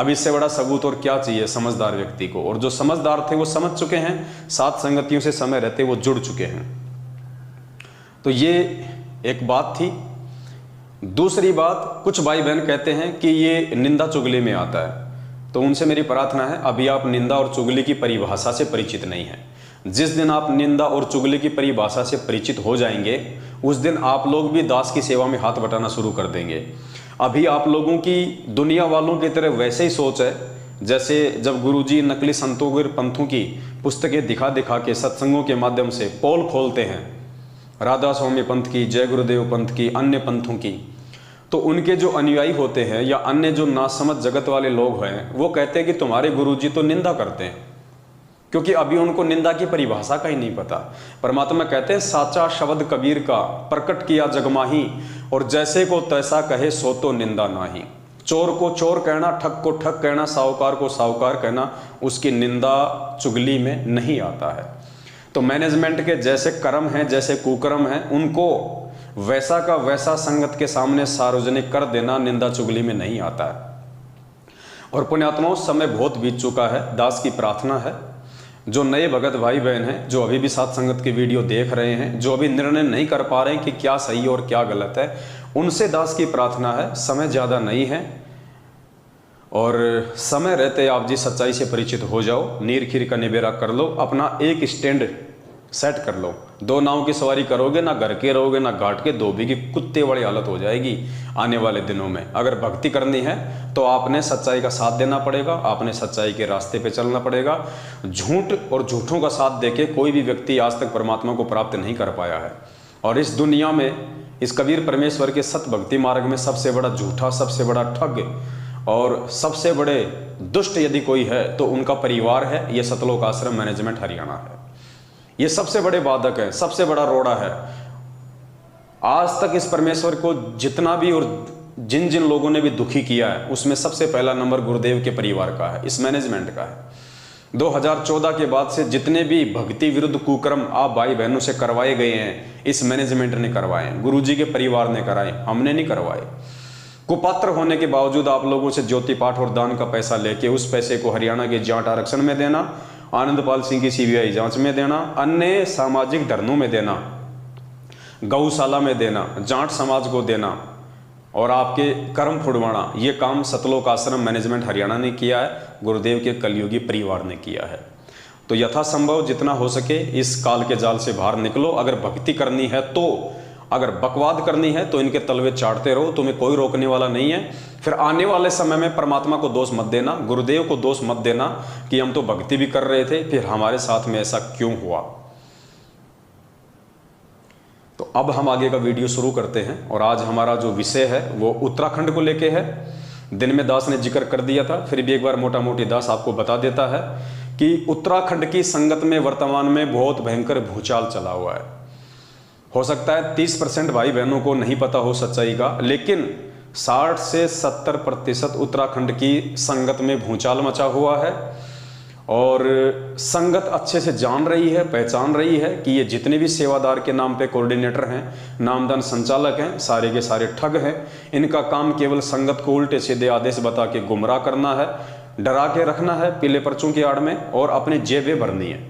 अब इससे बड़ा सबूत और क्या चाहिए समझदार व्यक्ति को। और जो समझदार थे वो समझ चुके हैं, सात संगतियों से समय रहते वो जुड़ चुके हैं। तो ये एक बात थी। दूसरी बात, कुछ भाई बहन कहते हैं कि ये निंदा चुगली में आता है, तो उनसे मेरी प्रार्थना है, अभी आप निंदा और चुगली की परिभाषा से परिचित नहीं हैं। जिस दिन आप निंदा और चुगली की परिभाषा से परिचित हो जाएंगे, उस दिन आप लोग भी दास की सेवा में हाथ बटाना शुरू कर देंगे। अभी आप लोगों की दुनिया वालों की तरह वैसे ही सोच है जैसे जब गुरुजी नकली संतों और पंथों की पुस्तकें दिखा दिखा के सत्संगों के माध्यम से पोल खोलते हैं, राधा स्वामी पंथ की, जय गुरुदेव पंथ की, अन्य पंथों की, तो उनके जो अनुयायी होते हैं या अन्य जो नासमझ जगत वाले लोग हैं वो कहते हैं कि तुम्हारे गुरुजी तो निंदा करते हैं, क्योंकि अभी उनको निंदा की परिभाषा का ही नहीं पता। परमात्मा कहते हैं साचा शब्द कबीर का प्रकट किया जगमाही, और जैसे को तैसा कहे सो तो निंदा नाही। चोर को चोर कहना, ठग को ठग कहना, साहूकार को साहूकार कहना, उसकी निंदा चुगली में नहीं आता है। तो मैनेजमेंट के जैसे कर्म हैं, जैसे कुकर्म हैं, उनको वैसा का वैसा संगत के सामने सार्वजनिक कर देना निंदा चुगली में नहीं आता है। और पुण्यात्माओं, समय बहुत बीत चुका है। दास की प्रार्थना है, जो नए भगत भाई बहन हैं, जो अभी भी साथ संगत की वीडियो देख रहे हैं, जो अभी निर्णय नहीं कर पा रहे हैं कि क्या सही और क्या गलत है, उनसे दास की प्रार्थना है, समय ज़्यादा नहीं है और समय रहते आप जी सच्चाई से परिचित हो जाओ, नीर खीर का निबेरा कर लो, अपना एक स्टैंड सेट कर लो। दो नाव की सवारी करोगे, ना घर के रहोगे ना घाट के, धोबी की कुत्ते वाली हालत हो जाएगी आने वाले दिनों में। अगर भक्ति करनी है तो आपने सच्चाई का साथ देना पड़ेगा, आपने सच्चाई के रास्ते पे चलना पड़ेगा। झूठ और झूठों का साथ देके कोई भी व्यक्ति आज तक परमात्मा को प्राप्त नहीं कर पाया है। और इस दुनिया में, इस कबीर परमेश्वर के सत भक्ति मार्ग में सबसे बड़ा झूठा, सबसे बड़ा ठग और सबसे बड़े दुष्ट यदि कोई है तो उनका परिवार है। ये सतलोक आश्रम मैनेजमेंट हरियाणा है। ये सबसे बड़े बाधक है, सबसे बड़ा रोड़ा है। आज तक इस परमेश्वर को जितना भी और जिन जिन लोगों ने भी दुखी किया है, उसमें सबसे पहला नंबर गुरुदेव के परिवार का है, इस मैनेजमेंट का है। 2014 के बाद से जितने भी भक्ति विरुद्ध कुकर्म आप भाई बहनों से करवाए गए हैं, इस मैनेजमेंट ने करवाए, गुरुजी के परिवार ने कराए, हमने नहीं करवाए। कुपात्र होने के बावजूद आप लोगों से ज्योति पाठ और दान का पैसा लेके उस पैसे को हरियाणा के जाट आरक्षण में देना, आनंदपाल सिंह की सीबीआई जांच में देना, अन्य सामाजिक धर्मों में देना, गौशाला में देना, जाट समाज को देना और आपके कर्म फुड़वाना, ये काम सतलोक आश्रम मैनेजमेंट हरियाणा ने किया है, गुरुदेव के कलयुगी परिवार ने किया है। तो यथासंभव जितना हो सके इस काल के जाल से बाहर निकलो। अगर भक्ति करनी है तो, अगर बकवाद करनी है तो इनके तलवे चाटते रहो, तुम्हें कोई रोकने वाला नहीं है। फिर आने वाले समय में परमात्मा को दोष मत देना, गुरुदेव को दोष मत देना कि हम तो भक्ति भी कर रहे थे, फिर हमारे साथ में ऐसा क्यों हुआ। तो अब हम आगे का वीडियो शुरू करते हैं और आज हमारा जो विषय है वो उत्तराखंड को लेके है। दिन में दास ने जिक्र कर दिया था, फिर भी एक बार मोटा मोटी दास आपको बता देता है कि उत्तराखंड की संगत में वर्तमान में बहुत भयंकर भूचाल चला हुआ है। हो सकता है 30% भाई बहनों को नहीं पता हो सच्चाई का, लेकिन 60 से 70% उत्तराखंड की संगत में भूचाल मचा हुआ है। और संगत अच्छे से जान रही है, पहचान रही है कि ये जितने भी सेवादार के नाम पे कोऑर्डिनेटर हैं, नामदान संचालक हैं, सारे के सारे ठग हैं। इनका काम केवल संगत को उल्टे सीधे आदेश बता के गुमराह करना है, डरा के रखना है पीले पर्चों की आड़ में और अपनी जेबें भरनी है।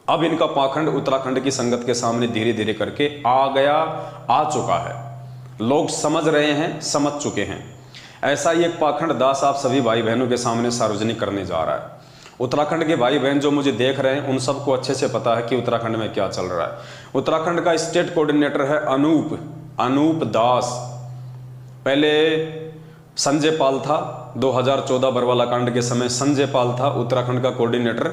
अब इनका पाखंड उत्तराखंड की संगत के सामने धीरे धीरे करके आ चुका है। लोग समझ रहे हैं, समझ चुके हैं। ऐसा ही एक पाखंड दास आप सभी भाई बहनों के सामने सार्वजनिक करने जा रहा है। उत्तराखंड के भाई बहन जो मुझे देख रहे हैं उन सबको अच्छे से पता है कि उत्तराखंड में क्या चल रहा है। उत्तराखंड का स्टेट कोऑर्डिनेटर है अनूप दास। पहले संजय पाल था, 2014 बरवाला कांड के समय संजय पाल था उत्तराखंड का कोऑर्डिनेटर।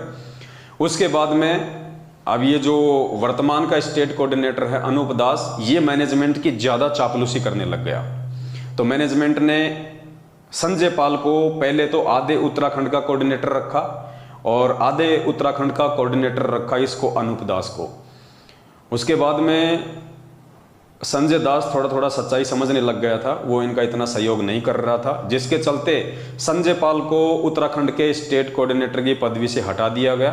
उसके बाद में अब ये जो वर्तमान का स्टेट कोऑर्डिनेटर है अनूप दास, ये मैनेजमेंट की ज़्यादा चापलूसी करने लग गया। तो मैनेजमेंट ने संजय पाल को पहले तो आधे उत्तराखंड का कोऑर्डिनेटर रखा और आधे उत्तराखंड का कोऑर्डिनेटर रखा इसको अनूप दास को। उसके बाद में संजय दास थोड़ा थोड़ा सच्चाई समझने लग गया था, वो इनका इतना सहयोग नहीं कर रहा था, जिसके चलते संजय पाल को उत्तराखंड के स्टेट कोऑर्डिनेटर की पदवी से हटा दिया गया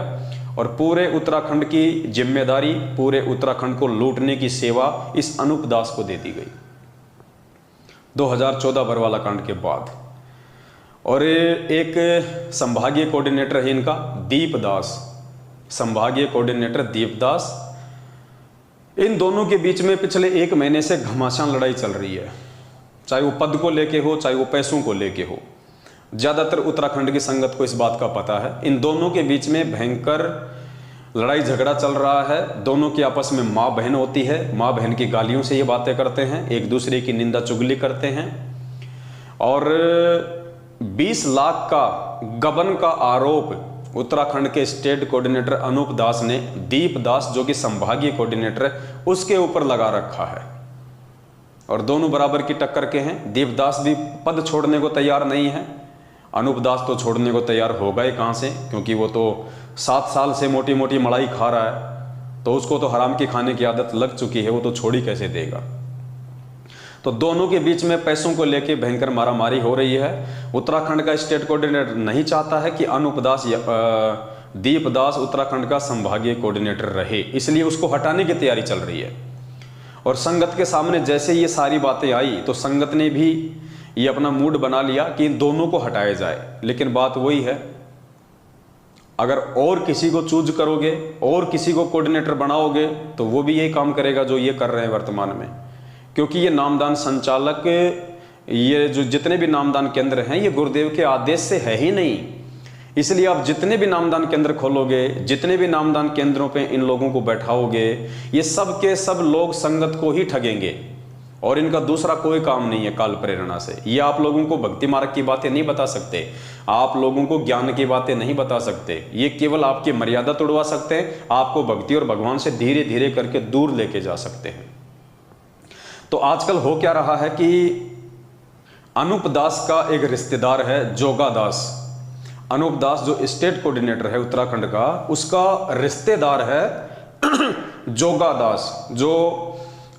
और पूरे उत्तराखंड की जिम्मेदारी, पूरे उत्तराखंड को लूटने की सेवा इस अनूप दास को दे दी गई 2014 बरवाला कांड के बाद। और एक संभागीय कोऑर्डिनेटर है इनका दीपदास, संभागीय कोऑर्डिनेटर दीपदास। इन दोनों के बीच में पिछले 1 महीने से घमासान लड़ाई चल रही है, चाहे वो पद को लेके हो, चाहे वो पैसों को लेके हो। ज़्यादातर उत्तराखंड की संगत को इस बात का पता है। इन दोनों के बीच में भयंकर लड़ाई झगड़ा चल रहा है। दोनों की आपस में माँ बहन होती है, माँ बहन की गालियों से ये बातें करते हैं, एक दूसरे की निंदा चुगली करते हैं। और 20 लाख का गबन का आरोप उत्तराखंड के स्टेट कोऑर्डिनेटर अनूप दास ने दीपदास, जो कि संभागीय कोऑर्डिनेटर है, उसके ऊपर लगा रखा है। और दोनों बराबर की टक्कर के हैं। दीपदास भी पद छोड़ने को तैयार नहीं है, अनूप दास तो छोड़ने को तैयार होगा ही कहाँ से, क्योंकि वो तो 7 साल से मोटी मोटी मलाई खा रहा है, तो उसको तो हराम की खाने की आदत लग चुकी है, वो तो छोड़ ही कैसे देगा। तो दोनों के बीच में पैसों को लेके भयंकर मारामारी हो रही है। उत्तराखंड का स्टेट कोऑर्डिनेटर नहीं चाहता है कि अनूप दास या दीपदास उत्तराखंड का संभागीय कोऑर्डिनेटर रहे, इसलिए उसको हटाने की तैयारी चल रही है। और संगत के सामने जैसे ये सारी बातें आई तो संगत ने भी ये अपना मूड बना लिया कि इन दोनों को हटाया जाए। लेकिन बात वही है, अगर और किसी को चूज करोगे और किसी को कोऑर्डिनेटर बनाओगे तो वो भी यही काम करेगा जो ये कर रहे हैं वर्तमान में। क्योंकि ये नामदान संचालक, ये जो जितने भी नामदान केंद्र हैं, ये गुरुदेव के आदेश से है ही नहीं। इसलिए आप जितने भी नामदान केंद्र खोलोगे, जितने भी नामदान केंद्रों पे इन लोगों को बैठाओगे, ये सब के सब लोग संगत को ही ठगेंगे और इनका दूसरा कोई काम नहीं है काल प्रेरणा से। ये आप लोगों को भक्ति मार्ग की बातें नहीं बता सकते, आप लोगों को ज्ञान की बातें नहीं बता सकते। ये केवल आपकी मर्यादा तोड़वा सकते हैं, आपको भक्ति और भगवान से धीरे धीरे करके दूर लेके जा सकते हैं। तो आजकल हो क्या रहा है कि अनूप दास का एक रिश्तेदार है जोगा दास। अनूप दास जो स्टेट कोऑर्डिनेटर है उत्तराखंड का, उसका रिश्तेदार है जोगा दास, जो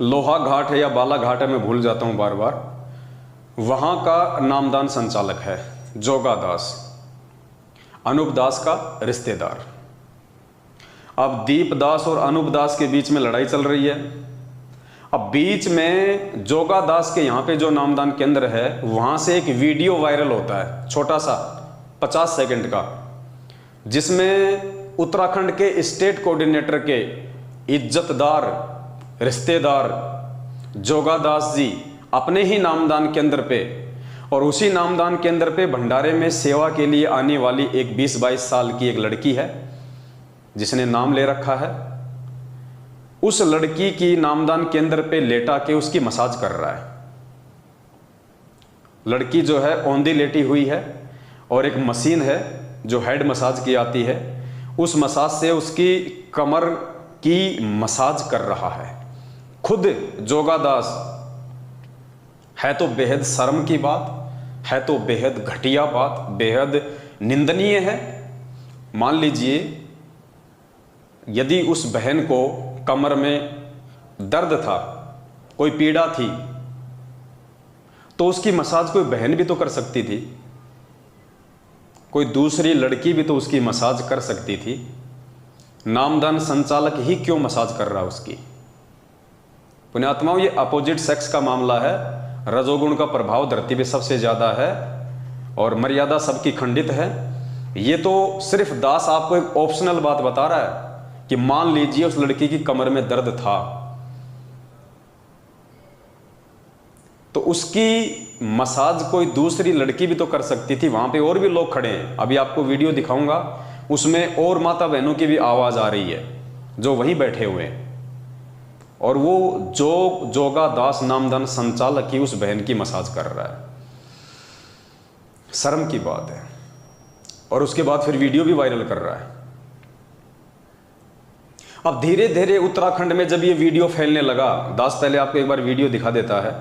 लोहा घाट है या बाला घाट है, मैं भूल जाता हूं बार बार, वहां का नामदान संचालक है जोगा दास, अनूप दास का रिश्तेदार। अब दीपदास और अनूप दास के बीच में लड़ाई चल रही है। अब बीच में जोगा दास के यहाँ पे जो नामदान केंद्र है, वहां से एक वीडियो वायरल होता है, छोटा सा 50 सेकंड का, जिसमें उत्तराखंड के स्टेट कोऑर्डिनेटर के इज्जतदार रिश्तेदार जोगा दास जी अपने ही नामदान केंद्र पे और उसी नामदान केंद्र पे भंडारे में सेवा के लिए आने वाली एक 20-22 साल की एक लड़की है जिसने नाम ले रखा है, उस लड़की की नामदान केंद्र पे लेटा के उसकी मसाज कर रहा है। लड़की जो है औंधी लेटी हुई है और एक मशीन है जो हेड मसाज की आती है, उस मसाज से उसकी कमर की मसाज कर रहा है खुद जोगा दास। है तो बेहद शर्म की बात, है तो बेहद घटिया बात, बेहद निंदनीय है। मान लीजिए यदि उस बहन को कमर में दर्द था, कोई पीड़ा थी, तो उसकी मसाज कोई बहन भी तो कर सकती थी, कोई दूसरी लड़की भी तो उसकी मसाज कर सकती थी। नामदान संचालक ही क्यों मसाज कर रहा है उसकी? पुण्यात्माओं, ये अपोजिट सेक्स का मामला है। रजोगुण का प्रभाव धरती पे सबसे ज्यादा है और मर्यादा सबकी खंडित है। ये तो सिर्फ दास आपको एक ऑप्शनल बात बता रहा है कि मान लीजिए उस लड़की की कमर में दर्द था, तो उसकी मसाज कोई दूसरी लड़की भी तो कर सकती थी। वहां पे और भी लोग खड़े हैं, अभी आपको वीडियो दिखाऊंगा, उसमें और माता बहनों की भी आवाज आ रही है जो वहीं बैठे हुए हैं, और वो जोगा दास नामदान संचालक ही उस बहन की मसाज कर रहा है। शर्म की बात है। और उसके बाद फिर वीडियो भी वायरल कर रहा है। अब धीरे धीरे उत्तराखंड में जब ये वीडियो फैलने लगा, दास पहले आपको एक बार वीडियो दिखा देता है,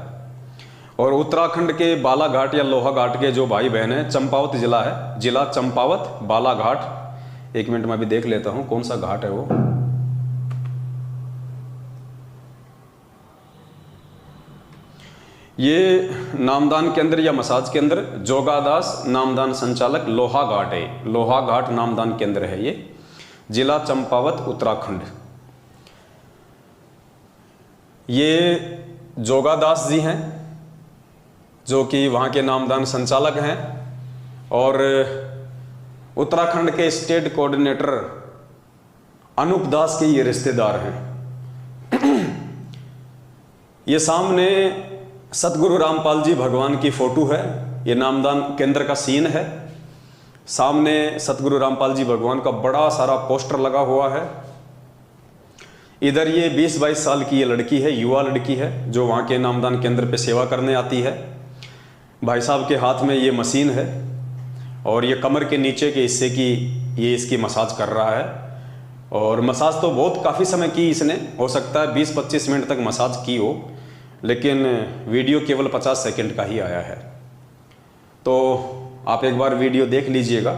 और उत्तराखंड के बालाघाट या लोहा घाट के जो भाई बहन है, चंपावत जिला है, जिला चंपावत बालाघाट, एक मिनट में अभी देख लेता हूं कौन सा घाट है वो। ये नामदान केंद्र या मसाज केंद्र जोगादास नामदान संचालक लोहा घाट है, लोहा घाट नामदान केंद्र है, ये जिला चंपावत उत्तराखंड। ये जोगादास जी हैं जो कि वहाँ के नामदान संचालक हैं, और उत्तराखंड के स्टेट कोऑर्डिनेटर अनूप दास के ये रिश्तेदार हैं। ये सामने सतगुरु रामपाल जी भगवान की फोटो है, ये नामदान केंद्र का सीन है। सामने सतगुरु रामपाल जी भगवान का बड़ा सारा पोस्टर लगा हुआ है। इधर ये 20-22 साल की ये लड़की है, युवा लड़की है, जो वहाँ के नामदान केंद्र पे सेवा करने आती है। भाई साहब के हाथ में ये मशीन है और ये कमर के नीचे के हिस्से की ये इसकी मसाज कर रहा है। और मसाज तो बहुत काफ़ी समय की इसने, हो सकता है 20-25 मिनट तक मसाज की हो, लेकिन वीडियो केवल 50 सेकंड का ही आया है। तो आप एक बार वीडियो देख लीजिएगा।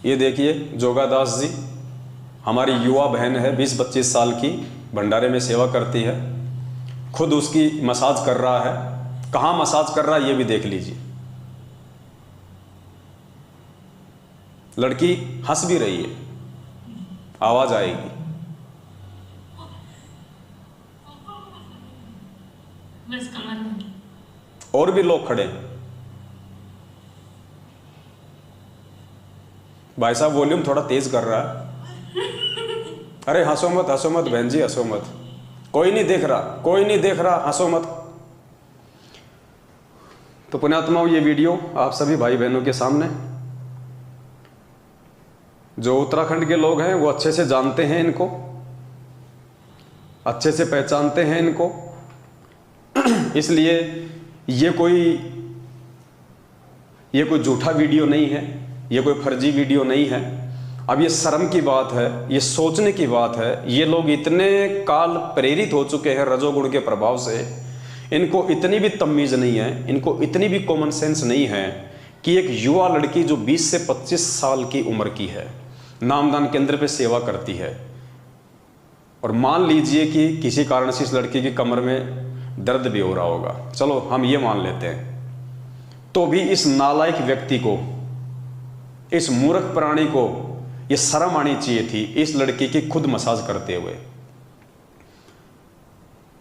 ये देखिए जोगादास जी, हमारी युवा बहन है, 20-25 साल की, भंडारे में सेवा करती है, खुद उसकी मसाज कर रहा है। कहाँ मसाज कर रहा है ये भी देख लीजिए। लड़की हंस भी रही है, आवाज आएगी। और भी लोग खड़े हैं। भाई साहब वॉल्यूम थोड़ा तेज कर रहा है। अरे हंसो मत बहन जी, हंसो मत, कोई नहीं देख रहा, कोई नहीं देख रहा, हंसो मत। तो पुण्यात्माओं, ये वीडियो आप सभी भाई बहनों के सामने, जो उत्तराखंड के लोग हैं वो अच्छे से जानते हैं इनको, अच्छे से पहचानते हैं इनको, इसलिए ये कोई झूठा वीडियो नहीं है, ये कोई फर्जी वीडियो नहीं है। अब ये शर्म की बात है, ये सोचने की बात है। ये लोग इतने काल प्रेरित हो चुके हैं रजोगुण के प्रभाव से, इनको इतनी भी तमीज़ नहीं है, इनको इतनी भी कॉमन सेंस नहीं है कि एक युवा लड़की जो 20 से 25 साल की उम्र की है, नामदान केंद्र पे सेवा करती है, और मान लीजिए कि किसी कारण से इस लड़की की कमर में दर्द भी हो रहा होगा, चलो हम ये मान लेते हैं, तो भी इस नालायक व्यक्ति को, इस मूर्ख प्राणी को ये शर्म आनी चाहिए थी इस लड़की की खुद मसाज करते हुए।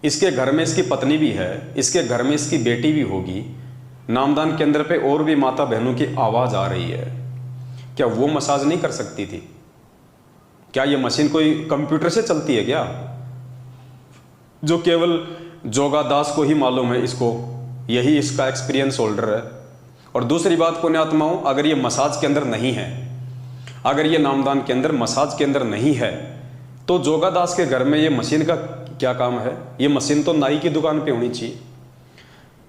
इसके घर में इसकी पत्नी भी है, इसके घर में इसकी बेटी भी होगी। नामदान केंद्र पे और भी माता बहनों की आवाज आ रही है, क्या वो मसाज नहीं कर सकती थी? क्या ये मशीन कोई कंप्यूटर से चलती है क्या, जो केवल जोगादास को ही मालूम है? इसको यही इसका एक्सपीरियंस होल्डर है। और दूसरी बात पुण्यात्माओं, अगर ये मसाज के अंदर नहीं है, अगर ये नामदान के अंदर मसाज के अंदर नहीं है, तो जोगादास के घर में ये मशीन का क्या काम है? ये मशीन तो नाई की दुकान पे होनी चाहिए।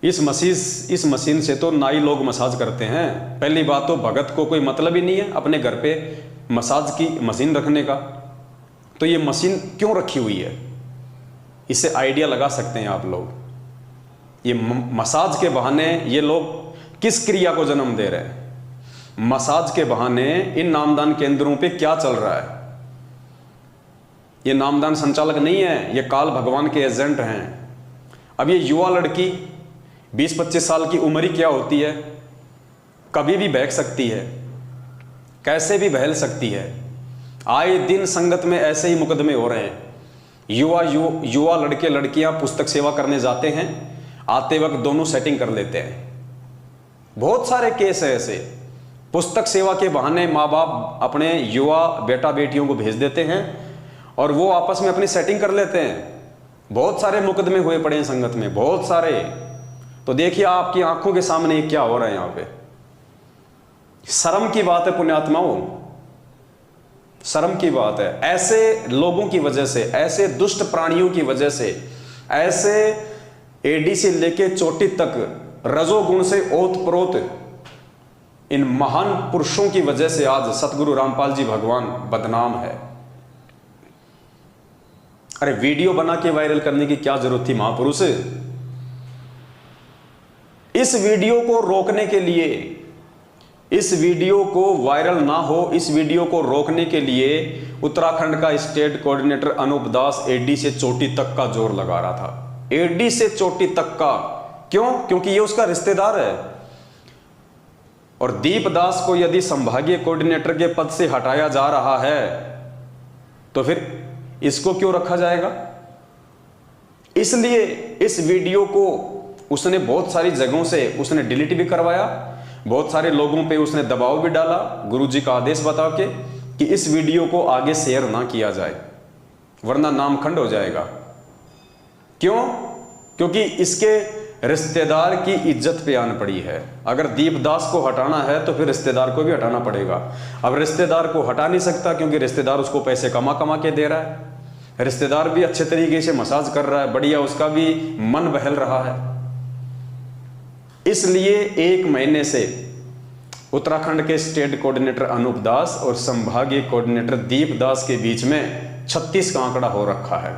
इस मशीन से तो नाई लोग मसाज करते हैं। पहली बात तो भगत को कोई मतलब ही नहीं है अपने घर पे मसाज की मशीन रखने का, तो ये मशीन क्यों रखी हुई है? इससे आइडिया लगा सकते हैं आप लोग। ये मसाज के बहाने ये लोग किस क्रिया को जन्म दे रहे हैं? मसाज के बहाने इन नामदान केंद्रों पे क्या चल रहा है? ये नामदान संचालक नहीं है, ये काल भगवान के एजेंट हैं। अब ये युवा लड़की 20-25 साल की उम्र ही क्या होती है, कभी भी बहक सकती है, कैसे भी बहल सकती है। आए दिन संगत में ऐसे ही मुकदमे हो रहे हैं। युवा लड़के लड़कियां पुस्तक सेवा करने जाते हैं, आते वक्त दोनों सेटिंग कर लेते हैं। बहुत सारे केस है ऐसे। पुस्तक सेवा के बहाने माँ बाप अपने युवा बेटा बेटियों को भेज देते हैं और वो आपस में अपनी सेटिंग कर लेते हैं। बहुत सारे मुकदमे हुए पड़े हैं संगत में, बहुत सारे। तो देखिए आपकी आंखों के सामने क्या हो रहा है यहाँ पे। शर्म की बात है पुण्यात्माओं, शर्म की बात है। ऐसे लोगों की वजह से, ऐसे दुष्ट प्राणियों की वजह से, ऐसे एडी से लेके चोटी तक रजोगुण से ओतप्रोत इन महान पुरुषों की वजह से आज सतगुरु रामपाल जी भगवान बदनाम है। अरे वीडियो बना के वायरल करने की क्या जरूरत थी महापुरुष? इस वीडियो को रोकने के लिए, इस वीडियो को वायरल ना हो, इस वीडियो को रोकने के लिए उत्तराखंड का स्टेट कोऑर्डिनेटर अनूप दास एडी से चोटी तक का जोर लगा रहा था। एडी से चोटी तक का। क्यों? क्योंकि ये उसका रिश्तेदार है। और दीपदास को यदि संभागीय कोऑर्डिनेटर के पद से हटाया जा रहा है तो फिर इसको क्यों रखा जाएगा? इसलिए इस वीडियो को उसने बहुत सारी जगहों से उसने डिलीट भी करवाया, बहुत सारे लोगों पे उसने दबाव भी डाला गुरुजी का आदेश बता के कि इस वीडियो को आगे शेयर ना किया जाए वरना नामखंड हो जाएगा। क्यों? क्योंकि इसके रिश्तेदार की इज्जत पे आन पड़ी है। अगर दीपदास को हटाना है तो फिर रिश्तेदार को भी हटाना पड़ेगा। अब रिश्तेदार को हटा नहीं सकता क्योंकि रिश्तेदार उसको पैसे कमा कमा के दे रहा है, रिश्तेदार भी अच्छे तरीके से मसाज कर रहा है, बढ़िया उसका भी मन बहल रहा है। इसलिए 1 महीने से उत्तराखंड के स्टेट कोऑर्डिनेटर अनूप दास और संभागीय कोऑर्डिनेटर दीपदास के बीच में 36 का आंकड़ा हो रखा है।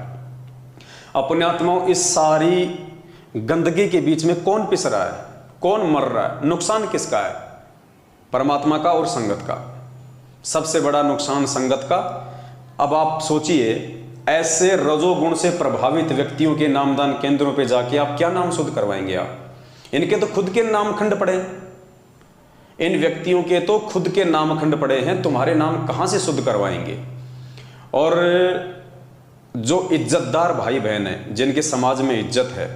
अपनात्माओं, इस सारी गंदगी के बीच में कौन पिस रहा है, कौन मर रहा है? नुकसान किसका है? परमात्मा का और संगत का। सबसे बड़ा नुकसान संगत का। अब आप सोचिए, ऐसे रजोगुण से प्रभावित व्यक्तियों के नामदान केंद्रों पे जाके आप क्या नाम शुद्ध करवाएंगे? आप इनके तो खुद के नामखंड पड़े, इन व्यक्तियों के तो खुद के नामखंड पड़े हैं, तुम्हारे नाम कहां से शुद्ध करवाएंगे? और जो इज्जतदार भाई बहन हैं, जिनके समाज में इज्जत है,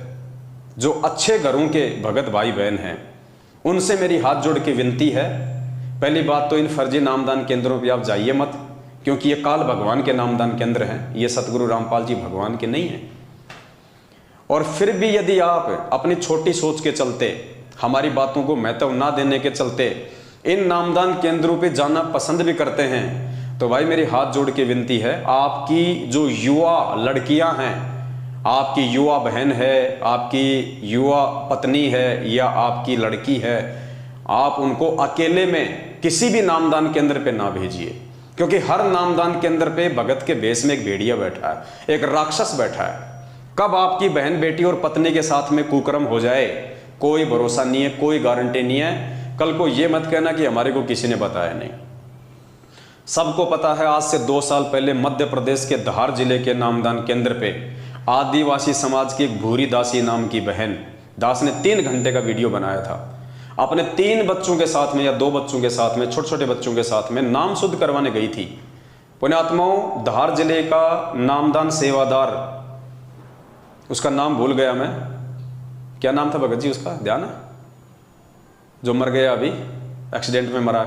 जो अच्छे घरों के भगत भाई बहन हैं, उनसे मेरी हाथ जोड़ के विनती है, पहली बात तो इन फर्जी नामदान केंद्रों पे आप जाइए मत, क्योंकि ये काल भगवान के नामदान केंद्र हैं, ये सतगुरु रामपाल जी भगवान के नहीं हैं। और फिर भी यदि आप अपनी छोटी सोच के चलते, हमारी बातों को महत्व ना देने के चलते इन नामदान केंद्रों पे जाना पसंद भी करते हैं, तो भाई मेरी हाथ जोड़ के विनती है, आपकी जो युवा लड़कियां हैं, आपकी युवा बहन है, आपकी युवा पत्नी है या आपकी लड़की है, आप उनको अकेले में किसी भी नामदान केंद्र पे ना भेजिए, क्योंकि हर नामदान केंद्र पे भगत के भेष में एक भेड़िया बैठा है, एक राक्षस बैठा है। कब आपकी बहन बेटी और पत्नी के साथ में कुकर्म हो जाए कोई भरोसा नहीं है, कोई गारंटी नहीं है। कल को ये मत कहना कि हमारे को किसी ने बताया नहीं। सबको पता है, आज से 2 साल पहले मध्य प्रदेश के धार जिले के नामदान केंद्र पे आदिवासी समाज की एक भूरी दासी नाम की बहन, दास ने 3 घंटे का वीडियो बनाया था, अपने 3 बच्चों के साथ में या 2 बच्चों के साथ में, छोटे छोटे बच्चों के साथ में नाम शुद्ध करवाने गई थी। पुण्यात्माओं, धार जिले का नामदान सेवादार, उसका नाम भूल गया मैं, क्या नाम था भगत जी उसका, ध्यान है? जो मर गया अभी, एक्सीडेंट में मरा,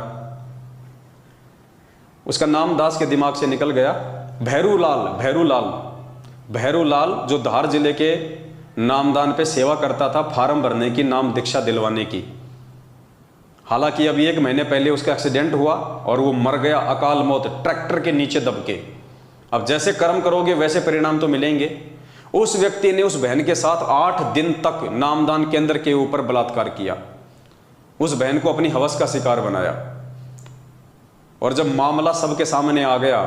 उसका नाम दास के दिमाग से निकल गया। भैरूलाल जो धार जिले के नामदान पे सेवा करता था, फार्म भरने की, नाम दीक्षा दिलवाने की। हालांकि अभी 1 महीने पहले उसका एक्सीडेंट हुआ और वो मर गया, अकाल मौत, ट्रैक्टर के नीचे दब के। अब जैसे कर्म करोगे वैसे परिणाम तो मिलेंगे। उस व्यक्ति ने उस बहन के साथ 8 दिन तक नामदान केंद्र के ऊपर बलात्कार किया, उस बहन को अपनी हवस का शिकार बनाया। और जब मामला सबके सामने आ गया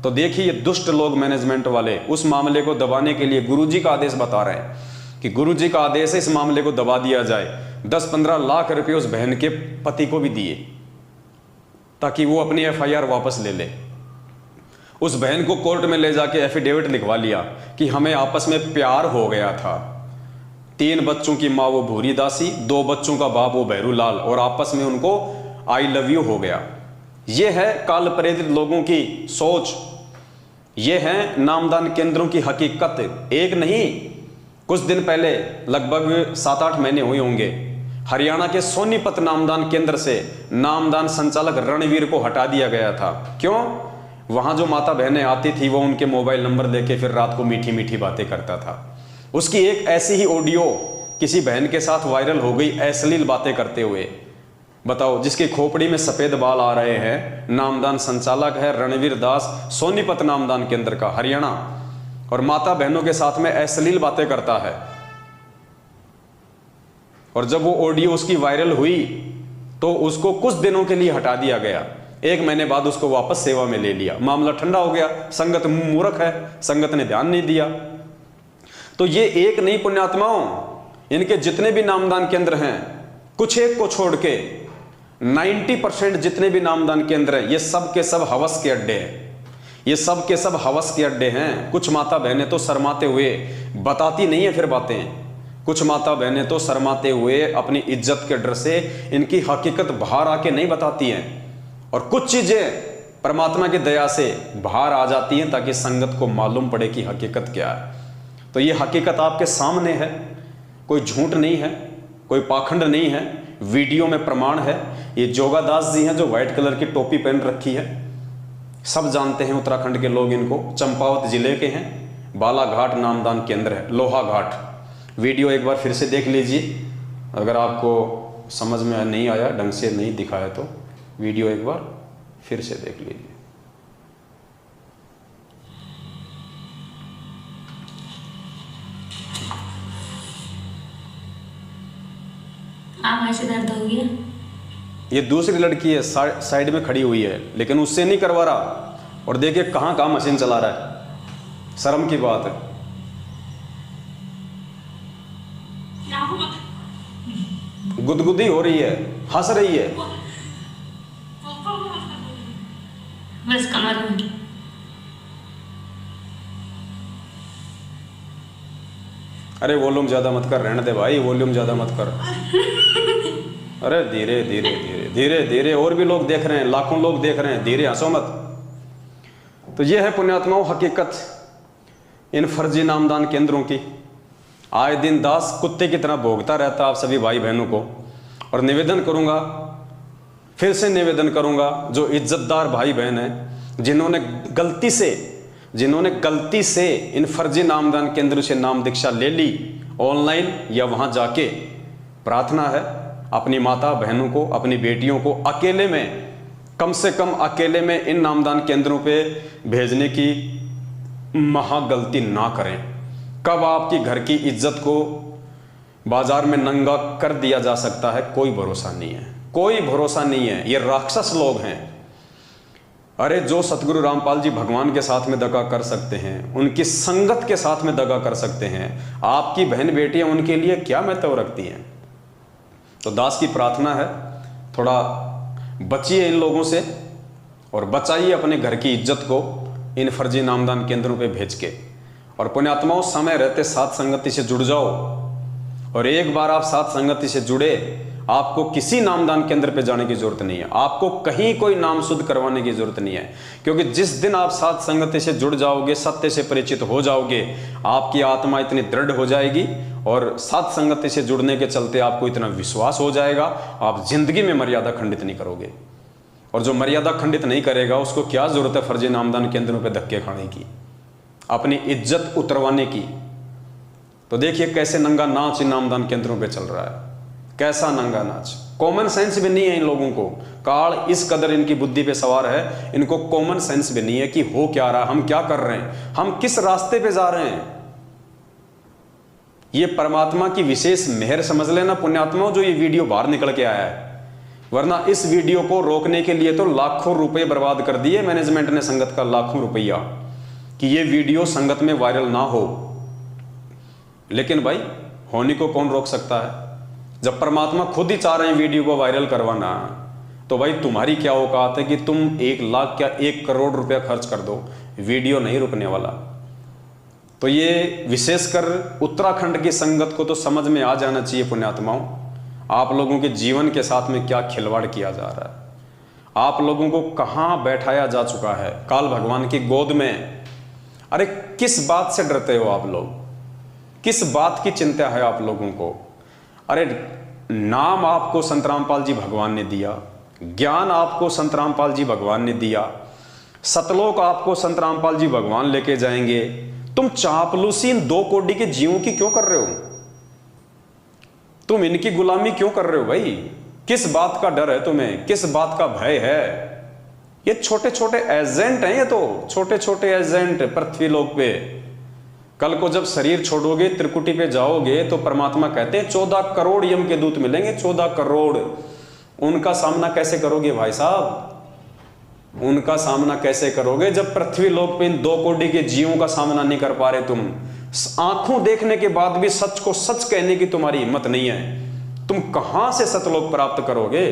तो देखिए, दुष्ट लोग मैनेजमेंट वाले उस मामले को दबाने के लिए गुरुजी का आदेश बता रहे हैं कि गुरुजी का आदेश है इस मामले को दबा दिया जाए। 10-15 लाख रुपए उस बहन के पति को भी दिए ताकि वो अपनी FIR वापस ले ले। उस बहन को कोर्ट में ले जाके एफिडेविट लिखवा लिया कि हमें आपस में प्यार हो गया था। 3 बच्चों की माँ वो भूरी दासी, 2 बच्चों का बाप वो भैरूलाल, और आपस में उनको आई लव यू हो गया। ये है काल प्रेरित लोगों की सोच, ये है नामदान केंद्रों की हकीकत। एक नहीं, कुछ दिन पहले, लगभग 7-8 महीने हुए होंगे, हरियाणा के सोनीपत नामदान केंद्र से नामदान संचालक रणवीर को हटा दिया गया था। क्यों? वहां जो माता बहनें आती थी वो उनके मोबाइल नंबर लेके फिर रात को मीठी मीठी बातें करता था। उसकी एक ऐसी ही ऑडियो किसी बहन के साथ वायरल हो गई, अश्लील बातें करते हुए। बताओ, जिसकी खोपड़ी में सफेद बाल आ रहे हैं, नामदान संचालक है रणवीर दास, सोनीपत नामदान केंद्र का, हरियाणा, और माता बहनों के साथ में अश्लील बातें करता है। और जब वो ऑडियो उसकी वायरल हुई तो उसको कुछ दिनों के लिए हटा दिया गया। 1 महीने बाद उसको वापस सेवा में ले लिया। मामला ठंडा हो गया, संगत मूर्ख है, संगत ने ध्यान नहीं दिया। तो ये एक नहीं पुण्यात्माओं, इनके जितने भी नामदान केंद्र हैं, कुछ एक को छोड़ के 90% जितने भी नामदान केंद्र हैं, ये सब के सब हवस के अड्डे हैं। ये सब के सब हवस के अड्डे हैं। कुछ माता बहनें तो शर्माते हुए बताती नहीं है फिर बातें, कुछ माता बहनें तो शर्माते हुए अपनी इज्जत के डर से इनकी हकीकत बाहर आके नहीं बताती हैं। और कुछ चीजें परमात्मा की दया से बाहर आ जाती हैं ताकि संगत को मालूम पड़े कि हकीकत क्या है। तो ये हकीकत आपके सामने है, कोई झूठ नहीं है, कोई पाखंड नहीं है, वीडियो में प्रमाण है। ये जोगादास जी हैं जो व्हाइट कलर की टोपी पहन रखी है, सब जानते हैं उत्तराखंड के लोग इनको, चंपावत जिले के हैं, बालाघाट नामदान केंद्र है, लोहा घाट। वीडियो एक बार फिर से देख लीजिए, अगर आपको समझ में नहीं आया, ढंग से नहीं दिखाया तो वीडियो एक बार फिर से देख लीजिए। ऐसे दर्द हो गया। ये दूसरी लड़की है, साइड में खड़ी हुई है, लेकिन उससे नहीं करवा रहा। और देखिए कहाँ कहाँ मशीन चला रहा है, शर्म की बात है। गुदगुदी हो रही है, हंस रही है। बस कमर में। अरे वॉल्यूम ज्यादा मत कर, रहने दे भाई, वॉल्यूम ज्यादा मत कर। अरे धीरे धीरे धीरे धीरे धीरे, और भी लोग देख रहे हैं, लाखों लोग देख रहे हैं, धीरे हंसो मत। तो ये है पुण्यात्माओं हकीकत इन फर्जी नामदान केंद्रों की। आए दिन दास कुत्ते की तरह भोगता रहता आप सभी भाई बहनों को। और निवेदन करूंगा, फिर से निवेदन करूंगा, जो इज्जतदार भाई बहन हैं जिन्होंने गलती से इन फर्जी नामदान केंद्र से नाम दीक्षा ले ली ऑनलाइन या वहां जाके, प्रार्थना है अपनी माता बहनों को, अपनी बेटियों को अकेले में, कम से कम अकेले में इन नामदान केंद्रों पे भेजने की महागलती ना करें। कब आपकी घर की इज्जत को बाजार में नंगा कर दिया जा सकता है, कोई भरोसा नहीं है, कोई भरोसा नहीं है। ये राक्षस लोग हैं। अरे जो सतगुरु रामपाल जी भगवान के साथ में दगा कर सकते हैं, उनकी संगत के साथ में दगा कर सकते हैं, आपकी बहन बेटियां उनके लिए क्या महत्व रखती हैं? तो दास की प्रार्थना है, थोड़ा बचिए इन लोगों से और बचाइए अपने घर की इज्जत को इन फर्जी नामदान केंद्रों पे भेज के। और पुण्यात्माओं, समय रहते साथ संगति से जुड़ जाओ। और एक बार आप साथ संगति से जुड़े, आपको किसी नामदान केंद्र पे जाने की जरूरत नहीं है, आपको कहीं कोई नाम शुद्ध करवाने की जरूरत नहीं है। क्योंकि जिस दिन आप साथ संगति से जुड़ जाओगे, सत्य से परिचित हो जाओगे, आपकी आत्मा इतनी दृढ़ हो जाएगी और साथ संगति से जुड़ने के चलते आपको इतना विश्वास हो जाएगा, आप जिंदगी में मर्यादा खंडित नहीं करोगे। और जो मर्यादा खंडित नहीं करेगा उसको क्या जरूरत है फर्जी नामदान केंद्रों पे धक्के खाने की, अपनी इज्जत उतरवाने की। तो देखिए कैसे नंगा नाच इन नामदान केंद्रों पे चल रहा है, कैसा नंगा नाच। कॉमन सेंस भी नहीं है इन लोगों को, काल इस कदर इनकी बुद्धि पे सवार है, इनको कॉमन सेंस भी नहीं है कि हो क्या रहा, हम क्या कर रहे हैं, हम किस रास्ते पे जा रहे हैं। ये परमात्मा की विशेष मेहर समझ लेना पुण्यात्माओं, जो ये वीडियो बाहर निकल के आया है। वरना इस वीडियो को रोकने के लिए तो लाखों रुपए बर्बाद कर दिए मैनेजमेंट ने, संगत का लाखों रुपया, कि ये वीडियो संगत में वायरल ना हो। लेकिन भाई होने को कौन रोक सकता है? जब परमात्मा खुद ही चाह रहे हैं वीडियो को वायरल करवाना, तो भाई तुम्हारी क्या औकात है कि तुम 1 लाख क्या 1 करोड़ रुपया खर्च कर दो, वीडियो नहीं रुकने वाला। तो ये विशेषकर उत्तराखंड की संगत को तो समझ में आ जाना चाहिए पुण्यात्माओं, आप लोगों के जीवन के साथ में क्या खिलवाड़ किया जा रहा है, आप लोगों को कहां बैठाया जा चुका है काल भगवान की गोद में। अरे किस बात से डरते हो आप लोग, किस बात की चिंता है आप लोगों को? अरे नाम आपको संत रामपाल जी भगवान ने दिया, ज्ञान आपको संत रामपाल जी भगवान ने दिया, सतलोक आपको संत रामपाल जी भगवान लेके जाएंगे। तुम चापलूसी इन 2 कोड़ी के जीवों की क्यों कर रहे हो? तुम इनकी गुलामी क्यों कर रहे हो भाई? किस बात का डर है तुम्हें, किस बात का भय है? ये छोटे छोटे एजेंट हैं, ये तो छोटे छोटे एजेंट पृथ्वी लोक पे। कल को जब शरीर छोड़ोगे, त्रिकुटी पे जाओगे, तो परमात्मा कहते हैं 14 करोड़ यम के दूत मिलेंगे, 14 करोड़। उनका सामना कैसे करोगे भाई साहब? उनका सामना कैसे करोगे जब पृथ्वी लोक पे इन 2 कोड़ी के जीवों का सामना नहीं कर पा रहे तुम? आंखों देखने के बाद भी सच को सच कहने की तुम्हारी हिम्मत नहीं है, तुम कहां से सतलोक प्राप्त करोगे?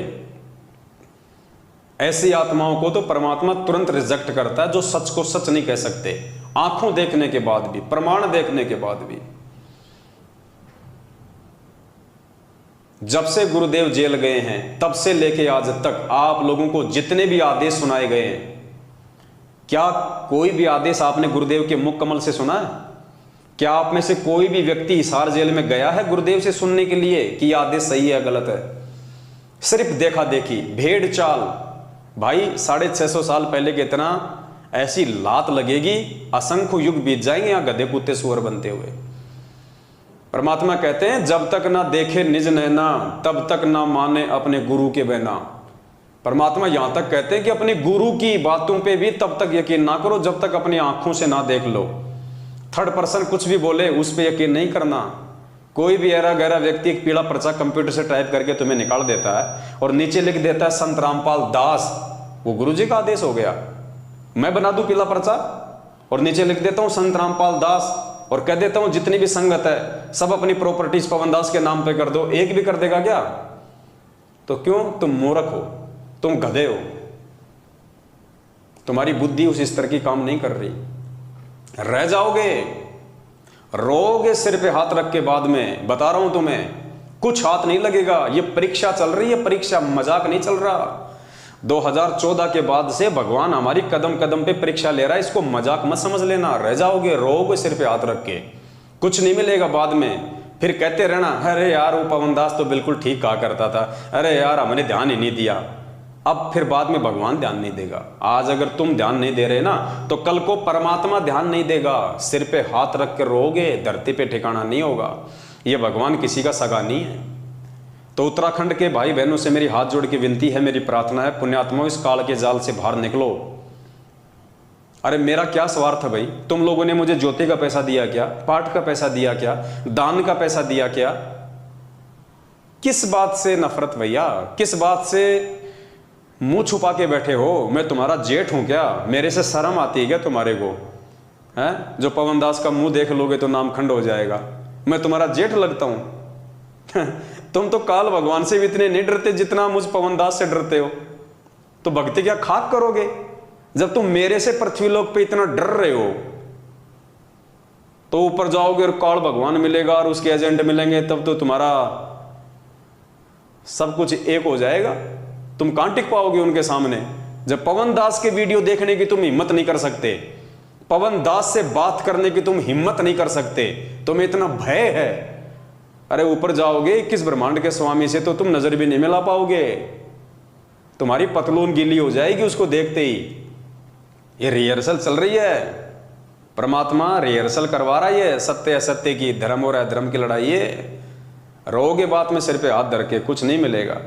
ऐसी आत्माओं को तो परमात्मा तुरंत रिजेक्ट करता है जो सच को सच नहीं कह सकते, आंखों देखने के बाद भी, प्रमाण देखने के बाद भी। जब से गुरुदेव जेल गए हैं तब से लेके आज तक आप लोगों को जितने भी आदेश सुनाए गए हैं, क्या कोई भी आदेश आपने गुरुदेव के मुख कमल से सुना है? क्या आप में से कोई भी व्यक्ति हिसार जेल में गया है गुरुदेव से सुनने के लिए कि यह आदेश सही है गलत है? सिर्फ देखा देखी, भेड़ चाल। भाई 650 साल पहले के इतना ऐसी लात लगेगी, असंख्य युग बीत जाएंगे यहाँ गधे कुत्ते सुअर बनते हुए। परमात्मा कहते हैं जब तक ना देखे निज नैना तब तक ना माने अपने गुरु के बहना। परमात्मा यहां तक कहते हैं कि अपने गुरु की बातों पे भी तब तक यकीन ना करो जब तक अपनी आंखों से ना देख लो। थर्ड पर्सन कुछ भी बोले उस पर यकीन नहीं करना। कोई भी ऐरा गहरा व्यक्ति एक पीला पर्चा कंप्यूटर से टाइप करके तुम्हें निकाल देता है और नीचे लिख देता है संत रामपाल दास, वो गुरु जी का आदेश हो गया। मैं बना दूं पीला पर्चा और नीचे लिख देता हूं संत रामपाल दास और कह देता हूं जितनी भी संगत है सब अपनी प्रॉपर्टीज पवन दास के नाम पे कर दो, एक भी कर देगा क्या? तो क्यों? तुम मूर्ख हो, तुम गधे हो, तुम्हारी बुद्धि उस स्तर की काम नहीं कर रही। रह जाओगे, रोगे सिर पे हाथ रख के बाद में, बता रहा हूं तुम्हें, कुछ हाथ नहीं लगेगा। ये परीक्षा चल रही है, परीक्षा, मजाक नहीं चल रहा। 2014 के बाद से भगवान हमारी कदम कदम पे परीक्षा ले रहा है, इसको मजाक मत समझ लेना। रह जाओगे, रोगे सिर पे हाथ रख के, कुछ नहीं मिलेगा बाद में। फिर कहते रहना अरे यार वो पवन दास तो बिल्कुल ठीक कहा करता था, अरे यार हमने ध्यान ही नहीं दिया। अब फिर बाद में भगवान ध्यान नहीं देगा। आज अगर तुम ध्यान नहीं दे रहे ना तो कल को परमात्मा ध्यान नहीं देगा। सिर पे हाथ रख के रोगे, धरती पे ठिकाना नहीं होगा। ये भगवान किसी का सगा नहीं है। तो उत्तराखंड के भाई बहनों से मेरी हाथ जोड़ के विनती है, मेरी प्रार्थना है, पुण्यात्माओं इस काल के जाल से बाहर निकलो। अरे मेरा क्या स्वार्थ है भाई? तुम लोगों ने मुझे ज्योति का पैसा दिया क्या? पाठ का पैसा दिया क्या? दान का पैसा दिया क्या? किस बात से नफरत भैया? किस बात से मुंह छुपा के बैठे हो? मैं तुम्हारा जेठ हूं क्या? मेरे से शर्म आती है क्या तुम्हारे को? हैं जो पवन दास का मुंह देख लोगे तो नाम खंड हो जाएगा। मैं तुम्हारा जेठ लगता हूं? तुम तो काल भगवान से भी इतने नहीं डरते जितना मुझ पवन दास से डरते हो। तो भक्ति क्या खाक करोगे? जब तुम मेरे से पृथ्वी लोक पे इतना डर रहे हो तो ऊपर जाओगे और काल भगवान मिलेगा और उसके एजेंट मिलेंगे, तब तो तुम्हारा सब कुछ एक हो जाएगा। तुम कहां टिक पाओगे उनके सामने? जब पवन दास के वीडियो देखने की तुम हिम्मत नहीं कर सकते, पवन दास से बात करने की तुम हिम्मत नहीं कर सकते, तुम्हें इतना भय है, अरे ऊपर जाओगे 21 ब्रह्मांड के स्वामी से तो तुम नजर भी नहीं मिला पाओगे। तुम्हारी पतलून गीली हो जाएगी उसको देखते ही। ये रिहर्सल चल रही है, परमात्मा रिहर्सल करवा रहा है सत्य असत्य की, धर्म और अधर्म की लड़ाई है। रोगे बात में सिर पे हाथ धर के, कुछ नहीं मिलेगा।